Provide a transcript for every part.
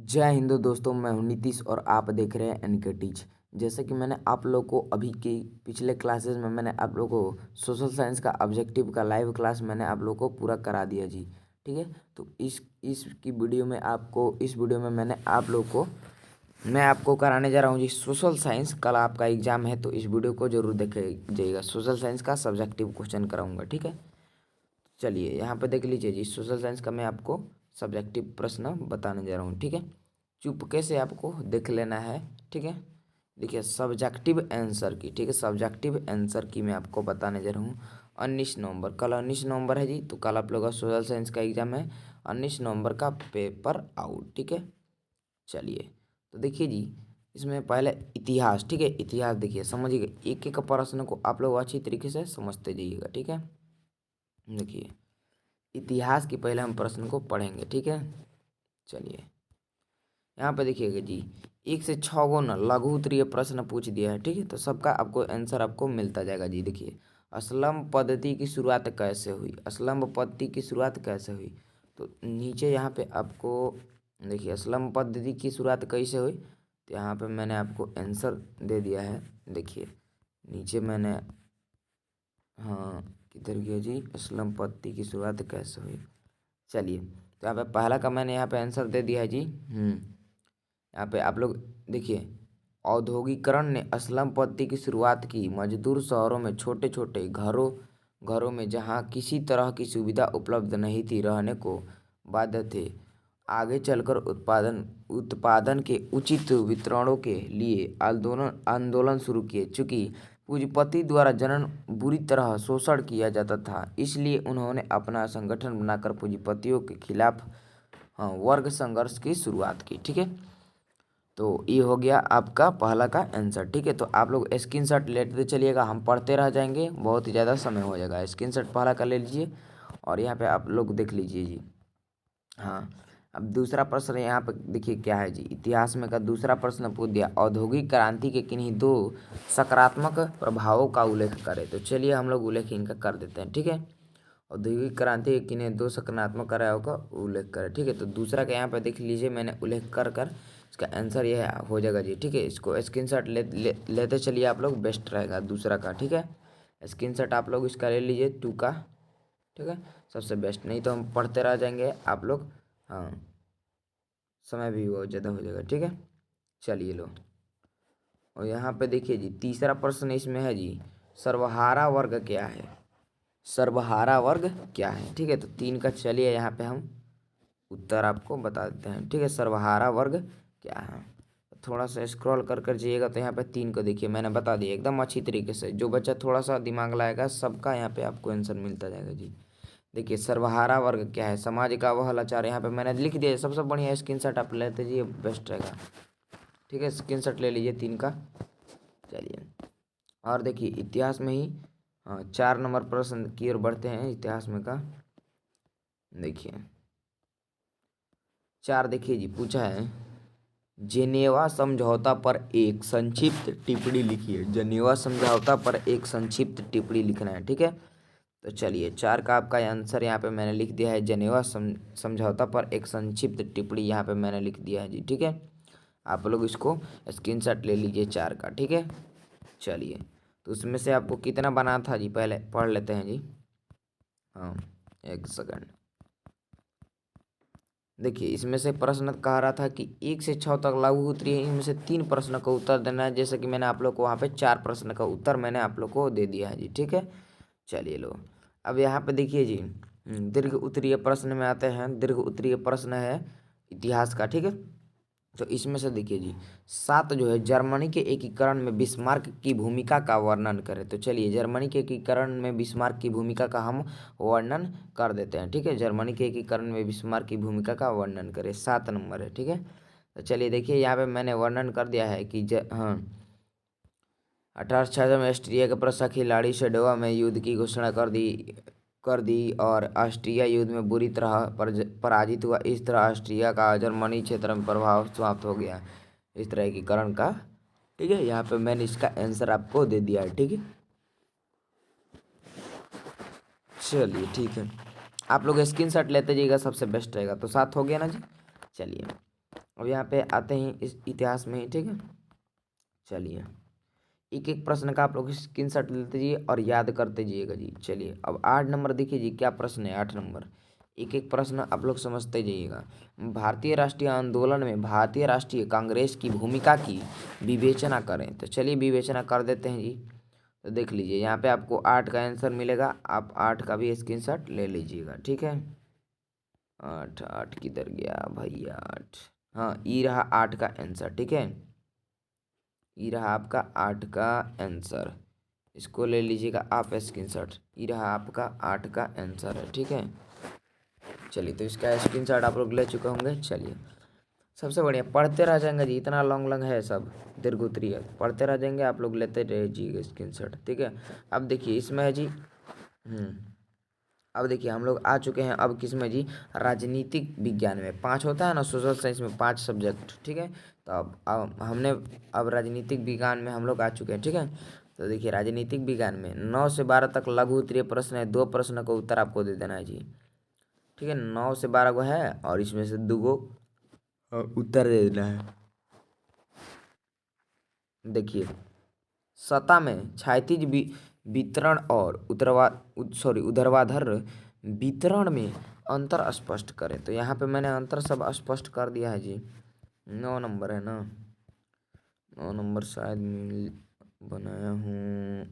जय हिंद दोस्तों, मैं हूं नीतीश और आप देख रहे हैं एनके टीच। जैसे कि मैंने आप लोग को अभी के पिछले क्लासेस में मैंने आप लोग को सोशल साइंस का ऑब्जेक्टिव का लाइव क्लास मैंने आप लोग को पूरा करा दिया जी। ठीक है, तो इसकी वीडियो में इस वीडियो में मैं आपको कराने जा रहा हूँ जी सोशल साइंस। कल आपका एग्जाम है तो इस वीडियो को जरूर देखिएगा। सोशल साइंस का सब्जेक्टिव क्वेश्चन कराऊंगा। ठीक है, चलिए यहाँ पे देख लीजिए जी। सोशल साइंस का मैं आपको सब्जेक्टिव प्रश्न बताने जा रहा हूँ। ठीक है, चुपके से आपको देख लेना है। ठीक है, देखिए सब्जेक्टिव आंसर की, ठीक है, सब्जेक्टिव आंसर की मैं आपको बताने जा रहा हूँ। 19 नवंबर, कल 19 नवंबर है जी, तो कल आप लोगों का सोशल साइंस का एग्जाम है। 19 नवंबर का पेपर आउट। ठीक है, चलिए तो देखिए जी, इसमें पहले इतिहास। ठीक है, इतिहास देखिए, समझिएगा, एक एक प्रश्न को आप लोग अच्छी तरीके से समझते जाइएगा। ठीक है, देखिए इतिहास की पहले हम प्रश्न को पढ़ेंगे। ठीक है, चलिए यहाँ पे देखिएगा जी, 1 से 6 गो न लघु उत्तरीय प्रश्न पूछ दिया है। ठीक है, तो सबका आपको आंसर आपको मिलता जाएगा जी। देखिए असलम पद्धति की शुरुआत कैसे हुई, असलम पद्धति की शुरुआत कैसे हुई, तो नीचे यहाँ पे आपको देखिए असलम पद्धति की शुरुआत कैसे हुई, तो यहाँ पे मैंने आपको आंसर दे दिया है। देखिए नीचे मैंने, हाँ किधर गया जी, असलम पद्धति की शुरुआत कैसे हुई। चलिए तो यहाँ पे पहला का मैंने यहाँ पे आंसर दे दिया है जी। यहाँ पे आप लोग देखिए, औद्योगिकरण ने असलम पद्धति की शुरुआत की। मजदूर शहरों में छोटे छोटे घरों घरों में जहाँ किसी तरह की सुविधा उपलब्ध नहीं थी रहने को बाध्य थे। आगे चलकर उत्पादन उत्पादन के उचित वितरणों के लिए आंदोलन आंदोलन शुरू किए। चूंकि पूंजीपति द्वारा जनन बुरी तरह शोषण किया जाता था, इसलिए उन्होंने अपना संगठन बनाकर पूंजीपतियों के खिलाफ, हाँ, वर्ग संघर्ष की शुरुआत की। ठीक है, तो ये हो गया आपका पहला का आंसर। ठीक है, तो आप लोग स्क्रीनशॉट लेते चलिएगा, हम पढ़ते रह जाएंगे, बहुत ही ज़्यादा समय हो जाएगा। स्क्रीनशॉट पहला का ले लीजिए और यहाँ पे आप लोग देख लीजिए जी। हाँ, अब दूसरा प्रश्न यहाँ पे देखिए क्या है जी। इतिहास में का दूसरा प्रश्न पूछ दिया, औद्योगिक क्रांति के किन्हीं दो सकारात्मक प्रभावों का उल्लेख करें। तो चलिए हम लोग उल्लेख इनका कर देते हैं। ठीक है, औद्योगिक क्रांति के किन्हीं दो सकारात्मक प्रभावों का उल्लेख करें। ठीक है, तो दूसरा का यहाँ पे देख लीजिए, मैंने उल्लेख कर कर इसका आंसर यह हो जाएगा जी। ठीक है, इसको स्क्रीनशॉट लेते चलिए आप लोग, बेस्ट रहेगा दूसरा का। ठीक है, स्क्रीनशॉट आप लोग इसका ले लीजिए 2 का। ठीक है, सबसे बेस्ट, नहीं तो हम पढ़ते रह जाएंगे आप लोग, हाँ समय भी बहुत ज़्यादा हो जाएगा। ठीक है, चलिए लो, और यहाँ पे देखिए जी तीसरा प्रश्न इसमें है जी, सर्वहारा वर्ग क्या है, सर्वहारा वर्ग क्या है। ठीक है, तो 3 का चलिए यहाँ पे हम उत्तर आपको बता देते हैं। ठीक है, सर्वहारा वर्ग क्या है, थोड़ा सा स्क्रॉल कर कर जाइएगा तो यहाँ पे 3 को देखिए मैंने बता दिया एकदम अच्छी तरीके से। जो बच्चा थोड़ा सा दिमाग लाएगा सबका यहाँ पे आपको आंसर मिलता जाएगा जी। देखिए सर्वहारा वर्ग क्या है, समाज का वह लाचार, यहाँ पे मैंने लिख दिया। सबसे बढ़िया स्क्रीनशॉट आप लेते जाइए, बेस्ट रहेगा। ठीक है, स्क्रीनशॉट ले लीजिए 3 का। चलिए और देखिए इतिहास में ही, हाँ, 4 नंबर प्रश्न की ओर बढ़ते हैं इतिहास में का। देखिए 4 देखिए जी, पूछा है जेनेवा समझौता पर एक संक्षिप्त टिप्पणी लिखिए। जेनेवा समझौता पर एक संक्षिप्त टिप्पणी लिखना है। ठीक है, तो चलिए 4 का आपका आंसर यहाँ पे मैंने लिख दिया है, जेनेवा समझौता पर एक संक्षिप्त टिप्पणी यहाँ पे मैंने लिख दिया है जी। ठीक है, आप लोग इसको स्क्रीनशॉट ले लीजिए 4 का। ठीक है, चलिए तो उसमें से आपको कितना बना था जी, पहले पढ़ लेते हैं जी। हाँ, एक सेकंड। देखिए इसमें से प्रश्न कह रहा था कि 1 से 6 तक लघु उत्तरीय, इनमें से 3 प्रश्न का उत्तर देना है। जैसे कि मैंने आप लोग को वहाँ पे 4 प्रश्न का उत्तर मैंने आप लोग को दे दिया है जी। ठीक है, चलिए लो, अब यहाँ पे देखिए जी, दीर्घ उत्तरीय प्रश्न में आते हैं। दीर्घ उत्तरीय प्रश्न है इतिहास का। ठीक है, तो इसमें से देखिए जी 7 जो है, जर्मनी के एकीकरण में बिस्मार्क की भूमिका का वर्णन करें। तो चलिए जर्मनी के एकीकरण में बिस्मार्क की भूमिका का हम वर्णन कर देते हैं। ठीक है, जर्मनी के एकीकरण में बिस्मार्क की भूमिका का वर्णन करें, 7 नंबर है। ठीक है, तो चलिए देखिए यहाँ पे मैंने वर्णन कर दिया है कि 1866 में ऑस्ट्रिया के प्रशा खिलाड़ी सेडोवा में युद्ध की घोषणा कर दी और ऑस्ट्रिया युद्ध में बुरी तरह पराजित हुआ। इस तरह ऑस्ट्रिया का जर्मनी क्षेत्र में प्रभाव समाप्त हो गया, इस तरह एकीकरण का। ठीक है, यहाँ पे मैंने इसका आंसर आपको दे दिया है। ठीक है, चलिए ठीक है, आप लोग स्क्रीनशॉट लेते जाइएगा, सबसे बेस्ट रहेगा। तो 7 हो गया ना जी। चलिए अब यहाँ पे आते हैं इस इतिहास में ही, ठीक है। चलिए एक एक प्रश्न का आप लोग स्क्रीनशॉट लेते जाइए और याद करते जाइएगा जी। चलिए अब 8 नंबर देखिए जी, क्या प्रश्न है 8 नंबर। एक एक प्रश्न आप लोग समझते जाइएगा। भारतीय राष्ट्रीय आंदोलन में भारतीय राष्ट्रीय कांग्रेस की भूमिका की विवेचना करें। तो चलिए विवेचना कर देते हैं जी। तो देख लीजिए यहाँ पे आपको 8 का आंसर मिलेगा, आप 8 का भी स्क्रीनशॉट ले लीजिएगा, ठीक है। 8 8 किधर गया भाई 8, हाँ ई रहा 8 का आंसर, ठीक है। ये रहा आपका 8 का आंसर, इसको ले लीजिएगा आप स्क्रीनशॉट। ये रहा आपका 8 का आंसर है, ठीक है। चलिए तो इसका स्क्रीनशॉट आप लोग ले चुके होंगे। चलिए सबसे बढ़िया, पढ़ते रह जाएंगे जी, इतना लॉन्ग लॉन्ग है सब, दीर्घ उत्तरीय है, पढ़ते रह जाएंगे, आप लोग लेते रहिए स्क्रीनशॉट, ठीक है। अब देखिए इसमें है जी अब देखिए हम लोग आ चुके हैं अब किस में जी, राजनीतिक विज्ञान में 5 होता है ना, सोशल साइंस में 5 सब्जेक्ट, ठीक है। तो अब हमने अब राजनीतिक विज्ञान में हम लोग आ चुके हैं, ठीक है। तो देखिए राजनीतिक विज्ञान में 9 से 12 तक लघु उत्तरीय प्रश्न है, 2 प्रश्न का उत्तर आपको दे देना है जी, ठीक है। 9 से 12 को है और इसमें से 2 को उत्तर दे देना है। देखिए सतह में क्षैतिज वितरण और ऊर्ध्वाधर वितरण में अंतर स्पष्ट करें। तो यहाँ पे मैंने अंतर सब स्पष्ट कर दिया है जी। 9 नंबर है ना, 9 नंबर शायद बनाया हूँ।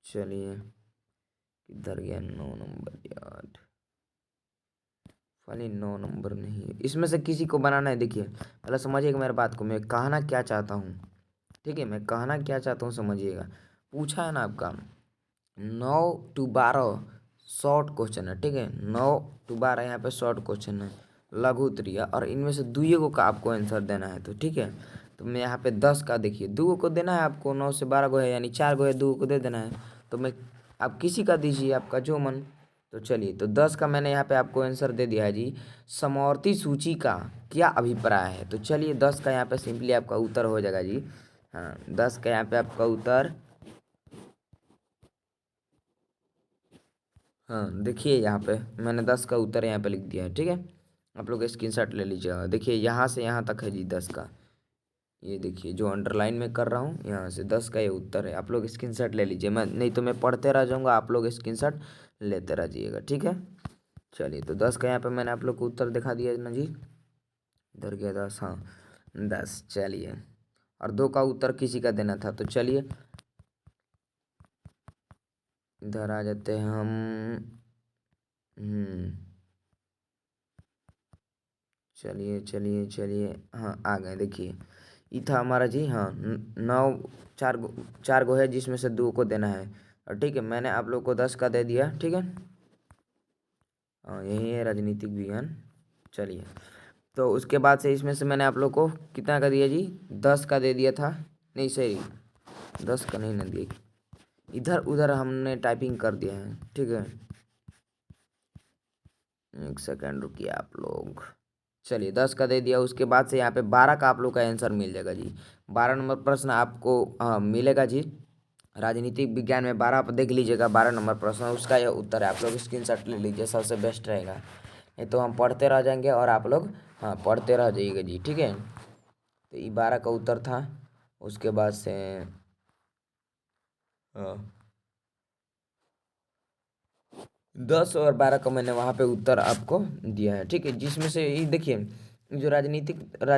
चलिए किधर गया 9 नंबर यार, खाली 9 नंबर नहीं है, इसमें से किसी को बनाना है। देखिए पहले समझिएगा मेरे बात को, मैं कहना क्या चाहता हूँ, ठीक है। मैं कहना क्या चाहता हूँ समझिएगा। पूछा है ना आपका 9 to 12 शॉर्ट क्वेश्चन है, ठीक है। 9 to 12 यहाँ पे शॉर्ट क्वेश्चन है, लघु उत्तरीय, और इनमें से दुइयों का आपको आंसर देना है। तो ठीक है, तो मैं यहाँ पे 10 का देखिए 2 को देना है आपको, 9 से 12 को है यानी 4 को है, 2 को दे देना है। तो मैं आप किसी का दीजिए, आपका जो मन। तो चलिए तो 10 का मैंने यहाँ पे आपको आंसर दे दिया है जी। समवर्ती सूची का क्या अभिप्राय है। तो चलिए 10 का यहाँ पे सिंपली आपका उत्तर हो जाएगा जी। हाँ 10 का यहाँ पे आपका उत्तर, हाँ देखिए यहाँ पे मैंने 10 का उत्तर यहाँ पे लिख दिया है, ठीक है। आप लोग स्क्रीनशॉट ले लीजिएगा। देखिए यहाँ से यहाँ तक है जी 10 का, ये देखिए जो अंडरलाइन में कर रहा हूँ, यहाँ से 10 का ये उत्तर है। आप लोग स्क्रीनशॉट ले लीजिए, मैं नहीं तो मैं पढ़ते रह जाऊँगा, आप लोग स्क्रीनशॉट लेते रह जाइएगा, ठीक है। चलिए तो 10 का यहाँ पे मैंने आप लोग को उत्तर दिखा दिया ना जी। इधर गया 10, हाँ 10। चलिए और 2 का उत्तर किसी का देना था। तो चलिए इधर आ जाते हैं हम। चलिए चलिए चलिए, हाँ आ गए। देखिए ये था हमारा जी, हाँ 9, 4 गो है जिसमें से 2 को देना है। और ठीक है मैंने आप लोग को 10 का दे दिया, ठीक है। हाँ यही है राजनीतिक विज्ञान। चलिए तो उसके बाद से इसमें से मैंने आप लोग को कितना का दिया जी, 10 का दे दिया था, नहीं सही 10 का नहीं ना दिया, इधर उधर हमने टाइपिंग कर दिया है, ठीक है। एक सेकेंड रुकिए आप लोग। चलिए 10 का दे दिया, उसके बाद से यहाँ पे 12 का आप लोग का आंसर मिल जाएगा जी। 12 नंबर प्रश्न आपको मिलेगा जी। राजनीतिक विज्ञान में 12 आप देख लीजिएगा, 12 नंबर प्रश्न उसका यह उत्तर है। आप लोग स्क्रीनशॉट ले लीजिए, सबसे बेस्ट रहेगा, नहीं तो हम पढ़ते रह जाएंगे और आप लोग हाँ पढ़ते रह जाइएगा जी, ठीक है। तो ये 12 का उत्तर था। उसके बाद से हाँ 10 और 12 का मैंने वहाँ पे उत्तर आपको दिया है, ठीक है। जिसमें से ये देखिए जो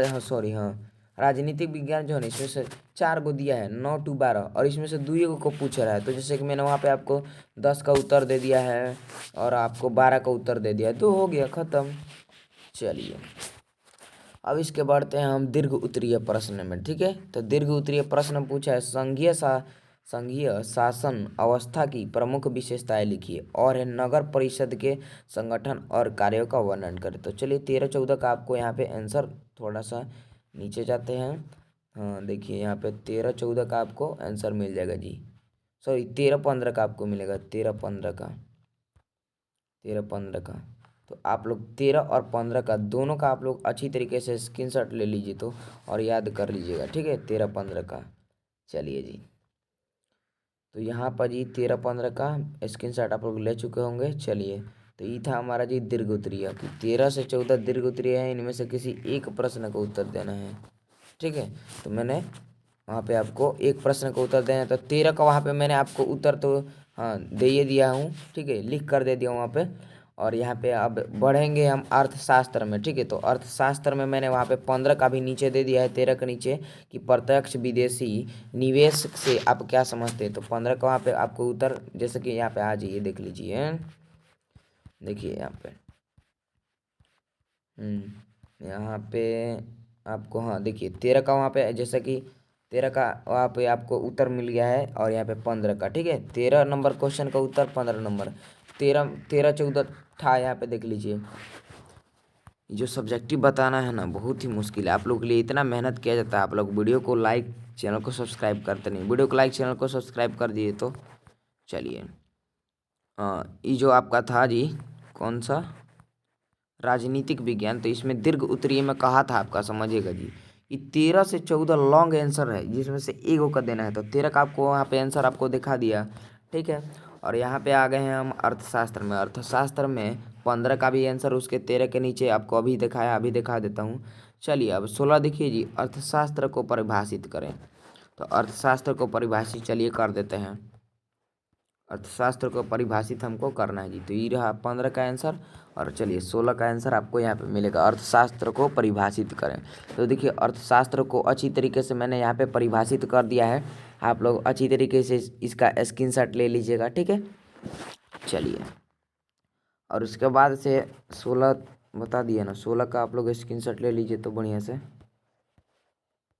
हाँ सॉरी हाँ राजनीतिक विज्ञान जो है ना, इसमें से 4 गो दिया है, 9 to 12, और इसमें से 2 को पूछ रहा है। तो जैसे कि मैंने वहाँ पे आपको 10 का उत्तर दे दिया है और आपको 12 का उत्तर दे दिया है, तो हो गया ख़त्म। चलिए अब इसके बढ़ते हैं हम दीर्घ उत्तरीय प्रश्न में, ठीक है। तो दीर्घ उत्तरीय प्रश्न पूछा है, संघीय शासन अवस्था की प्रमुख विशेषताएं लिखिए, और है नगर परिषद के संगठन और कार्यों का वर्णन करें। तो चलिए 13-14 का आपको यहाँ पे आंसर, थोड़ा सा नीचे जाते हैं। हाँ देखिए यहाँ पे 13-14 का आपको आंसर मिल जाएगा जी। सॉरी 13-15 का आपको मिलेगा, 13-15 का, 13-15 का। तो आप लोग 13 और 15 का दोनों का आप लोग अच्छी तरीके से स्क्रीनशॉट ले लीजिए तो, और याद कर लीजिएगा, ठीक है 13-15 का। चलिए जी तो यहाँ पर जी 13-15 का स्क्रीनशॉट आप लोग ले चुके होंगे। चलिए तो ये था हमारा जी दीर्घ उत्तरीय कि 13 से 14 दीर्घ उत्तरीय है, इनमें से किसी एक प्रश्न का उत्तर देना है। ठीक है, तो मैंने वहाँ पे आपको एक प्रश्न का उत्तर देना है, तो 13 का वहाँ पे मैंने आपको उत्तर तो हाँ दे ही दिया हूँ। ठीक है, लिख कर दे दिया हूँ वहाँ पे। और यहाँ पे अब बढ़ेंगे हम अर्थशास्त्र में। ठीक है, तो अर्थशास्त्र में मैंने वहाँ पे 15 का भी नीचे दे दिया है, 13 के नीचे कि प्रत्यक्ष विदेशी निवेश से आप क्या समझते हैं। तो 15 का वहाँ पे आपको उत्तर, जैसे कि यहाँ पे आ जाइए देख लीजिए, देखिए यहाँ पे यहाँ पे आपको हाँ देखिए 13 का वहाँ पे, जैसे कि 13 का वहाँ पे आपको उत्तर मिल गया है, और यहाँ पे 15 का। ठीक है, 13 नंबर क्वेश्चन का उत्तर 15 नंबर, 13 14 था यहाँ पे देख लीजिए। जो सब्जेक्टिव बताना है ना बहुत ही मुश्किल है, आप लोग के लिए इतना मेहनत किया जाता है, आप लोग वीडियो को लाइक चैनल को सब्सक्राइब करते नहीं, वीडियो को लाइक चैनल को सब्सक्राइब कर दिए। तो चलिए ये जो आपका था जी कौन सा राजनीतिक विज्ञान, तो इसमें दीर्घ उत्तरीय में कहा था आपका, समझिएगा जी कि 13 से 14 लॉन्ग आंसर है, जिसमें से एगो का देना है। तो 13 का आपको वहाँ पे आंसर आपको दिखा दिया। ठीक है, और यहाँ पे आ गए हैं हम अर्थशास्त्र में। अर्थशास्त्र में 15 का भी आंसर उसके 13 के नीचे आपको अभी दिखाया, अभी दिखा देता हूँ। चलिए अब 16 देखिए जी, अर्थशास्त्र को परिभाषित करें। तो अर्थशास्त्र को परिभाषित चलिए कर देते हैं। अर्थशास्त्र को परिभाषित हमको करना है जी, तो ये रहा 15 का आंसर। और चलिए 16 का आंसर आपको यहाँ पे मिलेगा, अर्थशास्त्र को परिभाषित करें। तो देखिए अर्थशास्त्र को अच्छी तरीके से मैंने यहाँ पे परिभाषित कर दिया है, आप लोग अच्छी तरीके से इसका स्क्रीनशॉट ले लीजिएगा। ठीक है, चलिए और उसके बाद से 16 बता दिया ना, 16 का आप लोग स्क्रीनशॉट ले लीजिए तो बढ़िया से।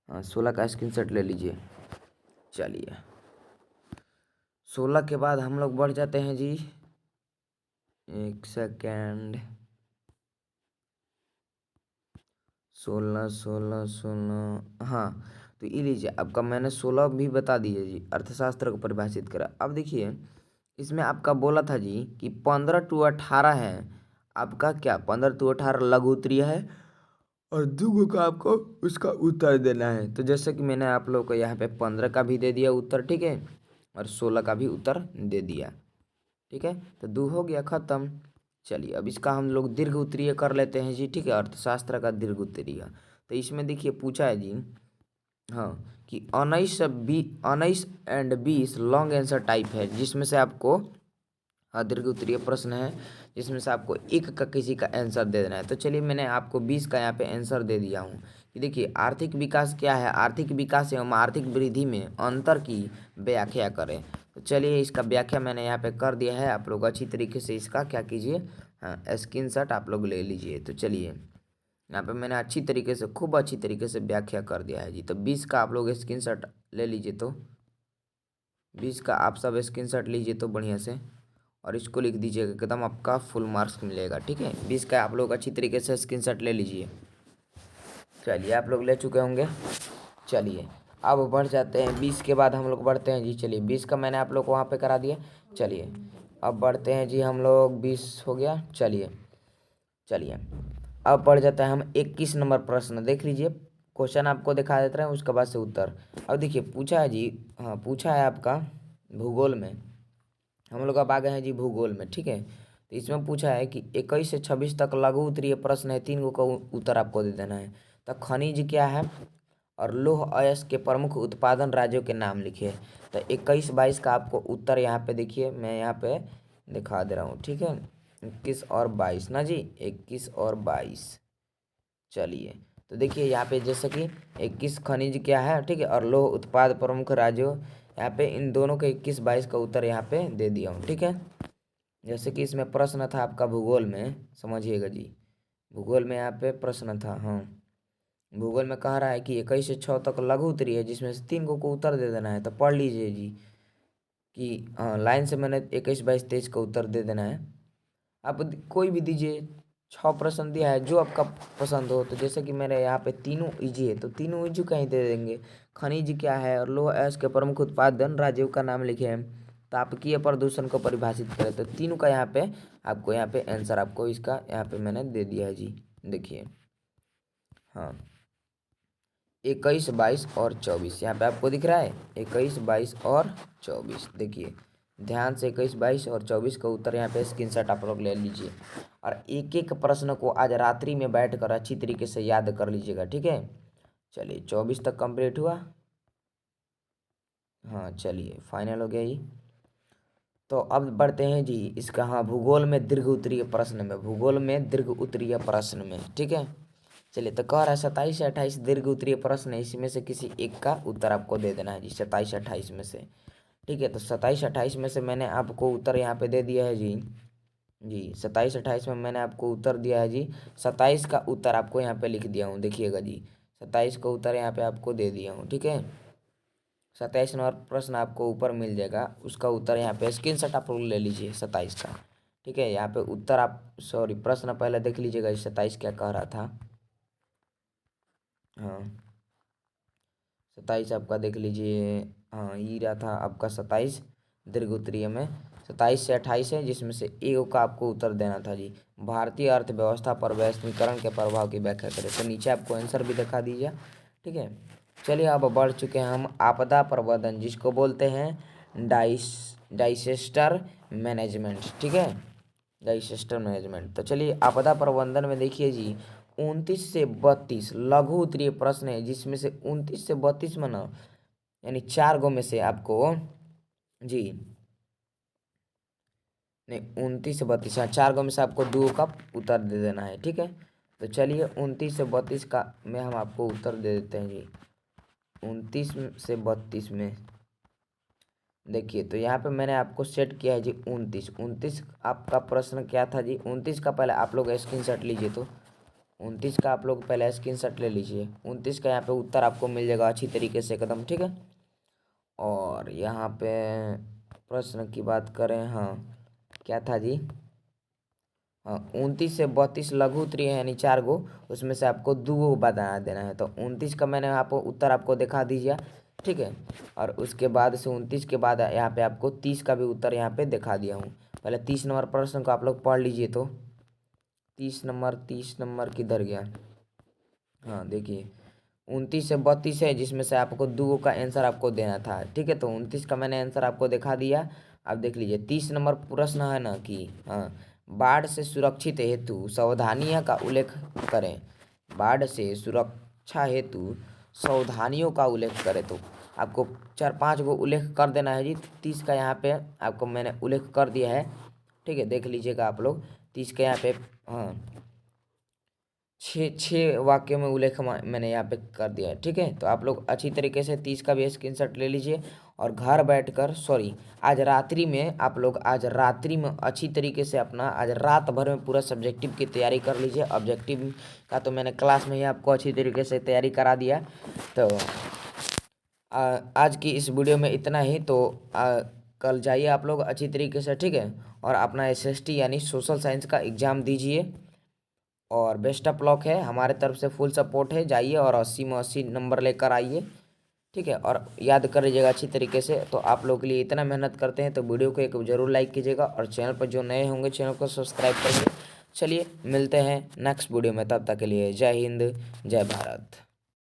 हाँ 16 का स्क्रीनशॉट ले लीजिए। चलिए 16 के बाद हम लोग बढ़ जाते हैं जी, एक सेकेंड, 16 16 16 हाँ। तो ये लीजिए आपका मैंने 16 भी बता दिए जी, अर्थशास्त्र को परिभाषित करा। अब देखिए इसमें आपका बोला था जी कि 15 to 18 है आपका, क्या 15 to 18 लघु उत्तरीय है, और दूगो का आपको उसका उत्तर देना है। तो जैसे कि मैंने आप लोग को यहाँ पे 15 का भी दे दिया उत्तर, ठीक है, और 16 का भी उत्तर दे दिया। ठीक है, तो दो हो गया खत्म। चलिए अब इसका हम लोग दीर्घ उत्तरीय कर लेते हैं जी। ठीक है, अर्थशास्त्र का दीर्घ उत्तरीय, तो इसमें देखिए पूछा है जी हाँ कि 19 एंड 20 लॉन्ग आंसर टाइप है, जिसमें से आपको दीर्घ उत्तरीय प्रश्न है, जिसमें से आपको एक का किसी का आंसर दे देना है। तो चलिए मैंने आपको 20 का यहाँ पे आंसर दे दिया हूँ कि देखिए आर्थिक विकास क्या है, आर्थिक विकास एवं आर्थिक वृद्धि में अंतर की व्याख्या करें। तो चलिए इसका व्याख्या मैंने यहाँ पे कर दिया है, आप लोग अच्छी तरीके से इसका क्या कीजिए, हाँ स्क्रीनशॉट आप लोग ले लीजिए। तो चलिए यहाँ पे मैंने अच्छी तरीके से, खूब अच्छी तरीके से व्याख्या कर दिया है जी। तो 20 का आप लोग स्क्रीनशॉट ले लीजिए, तो 20 का आप सब स्क्रीनशॉट लीजिए तो बढ़िया से, और इसको लिख दीजिएगा, एकदम आपका फुल मार्क्स मिलेगा। ठीक है, 20 का आप लोग अच्छी तरीके से स्क्रीनशॉट ले लीजिए। चलिए आप लोग ले चुके होंगे। चलिए अब बढ़ जाते हैं, 20 के बाद हम लोग बढ़ते हैं जी। चलिए 20 का मैंने आप लोग को वहाँ पे करा दिया। चलिए अब बढ़ते हैं जी हम लोग, 20 हो गया। चलिए चलिए अब बढ़ जाता है हम 21 नंबर प्रश्न, देख लीजिए क्वेश्चन आपको दिखा देते हैं, उसके बाद से उत्तर। अब देखिए पूछा है जी, हाँ पूछा है आपका भूगोल में, हम लोग अब आ गए हैं जी भूगोल में। ठीक है, तो इसमें पूछा है कि 21 से 26 तक लघु उत्तरीय प्रश्न है, 3 गो का उत्तर आपको दे देना है। तो खनिज क्या है और लौह अयस्क के प्रमुख उत्पादन राज्यों के नाम लिखिए। तो 21 22 का आपको उत्तर यहाँ पे देखिए, मैं यहाँ पे दिखा दे रहा हूँ। ठीक है, 21 और 22 ना जी, 21 और 22। चलिए तो देखिए यहाँ पे जैसे कि 21 खनिज क्या है, ठीक है, और लौह उत्पाद प्रमुख राज्यों, यहाँ पे इन दोनों के 21 22 का उत्तर यहाँ पे दे दिया हूँ। ठीक है, जैसे कि इसमें प्रश्न था आपका भूगोल में, समझिएगा जी, भूगोल में यहाँ पे प्रश्न था। हाँ भूगोल में कह रहा है कि 21 से 6 तक लघु उत्तरीय है, जिसमें से 3 को उत्तर दे देना है। तो पढ़ लीजिए जी कि हाँ लाइन से मैंने 21 22 23 का उत्तर दे देना है। आप कोई भी दीजिए, 6 प्रश्न दिया है जो आपका पसंद हो। तो जैसे कि मेरे यहाँ पे तीनों इजी है, तो तीनों इजी का ही दे देंगे। खनिज क्या है और लौह अयस्क के प्रमुख उत्पादन राज्यों का नाम लिखे हैं, तापकीय प्रदूषण को परिभाषित करें। तो तीनों का यहाँ पे आपको यहाँ पे आंसर आपको इसका यहाँ पे मैंने दे दिया है जी। देखिए हाँ 21 22 और 24 यहाँ पे आपको दिख रहा है, 21 22 और 24 देखिए ध्यान से 21, 22 और 24 का उत्तर यहाँ पे स्क्रीनशॉट आप लोग ले लीजिए और एक एक प्रश्न को आज रात्रि में बैठ कर अच्छी तरीके से याद कर लीजिएगा, ठीक है। चलिए 24 तक कंप्लीट हुआ। हाँ चलिए फाइनल हो गया ये। तो अब बढ़ते हैं जी इसका, हाँ, भूगोल में दीर्घ उत्तरीय प्रश्न में, भूगोल में दीर्घ उत्तरीय प्रश्न में, ठीक है। चलिए तो कह रहा है 27 से 28 दीर्घ उत्तरीय प्रश्न है, इसमें से किसी एक का उत्तर आपको दे देना है जी, 27 28 में से, ठीक है। तो 27 28 में से मैंने आपको उत्तर यहाँ पे दे दिया है जी। जी 27 28 में मैंने आपको उत्तर दिया है जी। 27 का उत्तर आपको यहाँ पे लिख दिया हूँ, देखिएगा जी, 27 का उत्तर यहाँ पे आपको दे दिया हूँ, ठीक है। 27 नंबर प्रश्न आपको ऊपर मिल जाएगा, उसका उत्तर यहाँ पे स्क्रीनशॉट आप लोग ले लीजिए 27 का, ठीक है। यहाँ पे उत्तर आप, सॉरी, प्रश्न पहले देख लीजिएगा 27 क्या कह रहा था। हाँ 27 आपका देख लीजिए, हाँ ये रहा था आपका 27 दीर्घ उत्तरीय में। 27 से 28 है जिसमें से एक का आपको उत्तर देना था जी। भारतीय अर्थव्यवस्था पर वैश्वीकरण के प्रभाव की व्याख्या करें, तो नीचे आपको आंसर भी दिखा दीजिए, ठीक है। चलिए अब बढ़ चुके हैं हम आपदा प्रबंधन, जिसको बोलते हैं डाइसेस्टर मैनेजमेंट, ठीक है, डाइसेस्टर मैनेजमेंट। तो चलिए आपदा प्रबंधन में देखिए जी 29 से 32 लघु उत्तरीय प्रश्न है, जिसमें से 29 से 32 में ना, यानी 4 गो में से आपको जी, नहीं 29 से 32, हाँ 4 गो में से आपको 2 का उत्तर दे देना है, ठीक है। तो चलिए 29 से 32 का में हम आपको उत्तर दे देते हैं जी। 29 से 32 में देखिए, तो यहाँ पे मैंने आपको सेट किया है जी 29 आपका प्रश्न क्या था जी। 29 का पहले आप लोग स्क्रीनशॉट लीजिए, तो 29 का आप लोग पहले स्क्रीनशॉट ले लीजिए। 29 का यहाँ पे उत्तर आपको मिल जाएगा अच्छी तरीके से एकदम, ठीक है। और यहाँ पे प्रश्न की बात करें, हाँ क्या था जी, हाँ 29 से 32 लघु उत्तरीय है, यानी 4 गो, उसमें से आपको 2 गो बता देना है। तो 29 का मैंने आपको उत्तर आपको दिखा दीजिए, ठीक है। और उसके बाद से 29 के बाद यहाँ पे आपको 30 का भी उत्तर यहाँ पे दिखा दिया हूँ। पहले 30 नंबर प्रश्न को आप लोग पढ़ लीजिए। तो 30 नंबर किधर गया, हाँ देखिए 29 से 32 है, जिसमें से आपको 2 का आंसर आपको देना था, ठीक है। तो 29 का मैंने आंसर आपको दिखा दिया। अब देख लीजिए 30 नंबर प्रश्न है ना कि, हाँ, बाढ़ से सुरक्षित हेतु सावधानियों का उल्लेख करें, बाढ़ से सुरक्षा हेतु सावधानियों का उल्लेख करें। तो आपको 4 5 गो उल्लेख कर देना है जी। 30 का यहाँ पे आपको मैंने उल्लेख कर दिया है, ठीक है, देख लीजिएगा आप लोग। 30 का यहाँ पे, हाँ, छः वाक्य में उल्लेख मैंने यहाँ पे कर दिया है, ठीक है। तो आप लोग अच्छी तरीके से 30 का भी स्क्रीनशॉट ले लीजिए और घर बैठकर, सॉरी, आज रात्रि में आप लोग, आज रात्रि में अच्छी तरीके से अपना आज रात भर में पूरा सब्जेक्टिव की तैयारी कर लीजिए। ऑब्जेक्टिव का तो मैंने क्लास में ही आपको अच्छी तरीके से तैयारी करा दिया। तो आज की इस वीडियो में इतना ही। तो कल जाइए आप लोग अच्छी तरीके से, ठीक है, और अपना एसएसटी यानी सोशल साइंस का एग्ज़ाम दीजिए। और बेस्ट ऑफ लक है, हमारे तरफ से फुल सपोर्ट है। जाइए और 80 में 80 नंबर लेकर आइए, ठीक है। और याद कर लीजिएगा अच्छी तरीके से। तो आप लोगों के लिए इतना मेहनत करते हैं, तो वीडियो को एक ज़रूर लाइक कीजिएगा और चैनल पर जो नए होंगे चैनल को सब्सक्राइब करिए। चलिए मिलते हैं नेक्स्ट वीडियो में, तब तक के लिए जय हिंद, जय भारत।